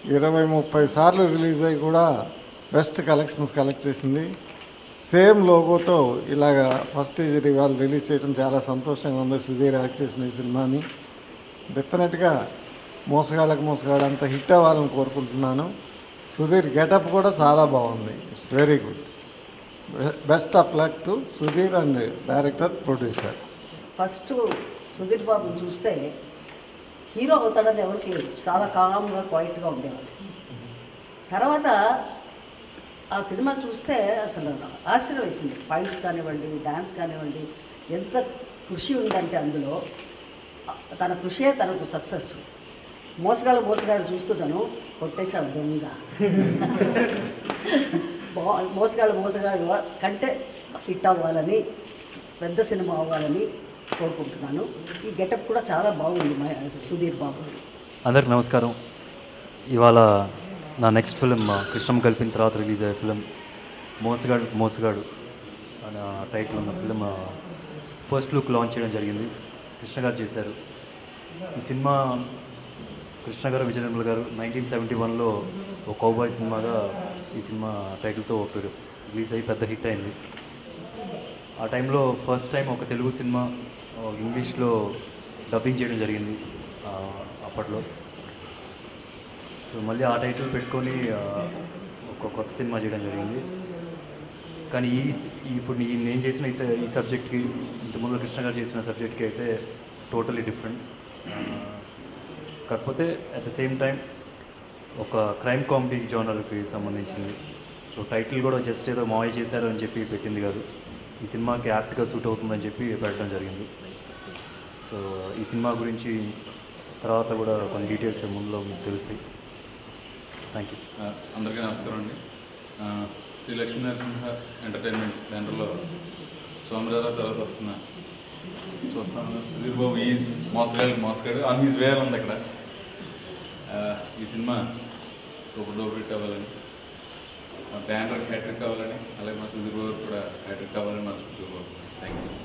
20-30 సార్లు రిలీజ్ అయ్యి కూడా బెస్ట్ కలెక్షన్స్ కలెక్ట్ చేసింది. సేమ్ లోగోతో ఇలాగా ఫస్ట్ ఇవాళ రిలీజ్ చేయడం చాలా సంతోషంగా ఉంది. సుధీర్ యాక్ట్ చేసిన ఈ సినిమాని డెఫినెట్గా మోసగాళ్ళకి అంత హిట్ అవ్వాలని కోరుకుంటున్నాను. సుధీర్ గెటప్ కూడా చాలా బాగుంది. It's very good. Best of luck to Sudheer and director producer. First Sudheer బాబుని చూస్తే హీరో అవుతాడని ఎవరికి లేదు, చాలా కామ్గా క్వైట్గా ఉండేవాడు. తర్వాత ఆ సినిమా చూస్తే అసలు ఆశ్చర్యం వేసింది. ఫైట్స్ కానివ్వండి, డ్యాన్స్ కానివ్వండి, ఎంత కృషి ఉందంటే అందులో తన కృషే తనకు సక్సెస్. మోసగాడు చూస్తుంటాను, కొట్టేశాడు దొంగ. మోసగాడు కంటే హిట్ అవ్వాలని, పెద్ద సినిమా అవ్వాలని కోరుకుంటున్నాను. ఈ గెటప్ కూడా చాలా బాగుంది సుధీర్ బాబు. అందరికి నమస్కారం. ఇవాళ నా నెక్స్ట్ ఫిలిం కృష్ణం కలిపిన తర్వాత రిలీజ్ అయ్యే ఫిలిం మోసగాడు అనే టైటిల్ ఉన్న ఫిలిం ఫస్ట్ లుక్ లాంచ్ చేయడం జరిగింది. కృష్ణ గారు చేశారు ఈ సినిమా. కృష్ణ గారు, విజయ నిర్మల్ గారు 1971లో ఒక కౌబాయ్ సినిమాగా ఈ సినిమా టైటిల్తో రిలీజ్ అయ్యి పెద్ద హిట్ అయింది. ఆ టైంలో ఫస్ట్ టైం ఒక తెలుగు సినిమా ఇంగ్లీష్లో డబ్బింగ్ చేయడం జరిగింది అప్పట్లో. సో మళ్ళీ ఆ టైటిల్ పెట్టుకొని ఒక కొత్త సినిమా చేయడం జరిగింది. కానీ ఇప్పుడు నేను చేసిన ఈ సబ్జెక్ట్కి, ఇంతకుముందు కృష్ణ గారు చేసిన సబ్జెక్ట్కి అయితే టోటలీ డిఫరెంట్. కాకపోతే అట్ ద సేమ్ టైం ఒక క్రైమ్ కామెడీ జోనర్కి సంబంధించింది. సో టైటిల్ కూడా జస్ట్ ఏదో మావయ్య చేశారు అని చెప్పి పెట్టింది కాదు, ఈ సినిమాకి యాప్ట్గా సూట్ అవుతుందని చెప్పి పెట్టడం జరిగింది. సో ఈ సినిమా గురించి తర్వాత కూడా కొన్ని డీటెయిల్స్ ముందులో మీకు తెలుస్తాయి. Thank you. అందరికీ నమస్కారం అండి. శ్రీ లక్ష్మీనరసింహ ఎంటర్టైన్మెంట్స్ బ్యానర్లో సోమరాజు తర్వాత చూస్తాను. సుధీర్ బాబు ఈజ్ మోసగాడు ఆన్ హీజ్ వే ఉంది అక్కడ. ఈ సినిమా సూపర్ డూపర్ హిట్ అవ్వాలని, మా బ్యానర్ హ్యాట్రిక్ కావాలని, అలాగే మా సుధీర్ బాబు కూడా హ్యాట్రిక్ కావాలని మనస్ఫూర్తిగా కోరుకుంటున్నాను. Thank you.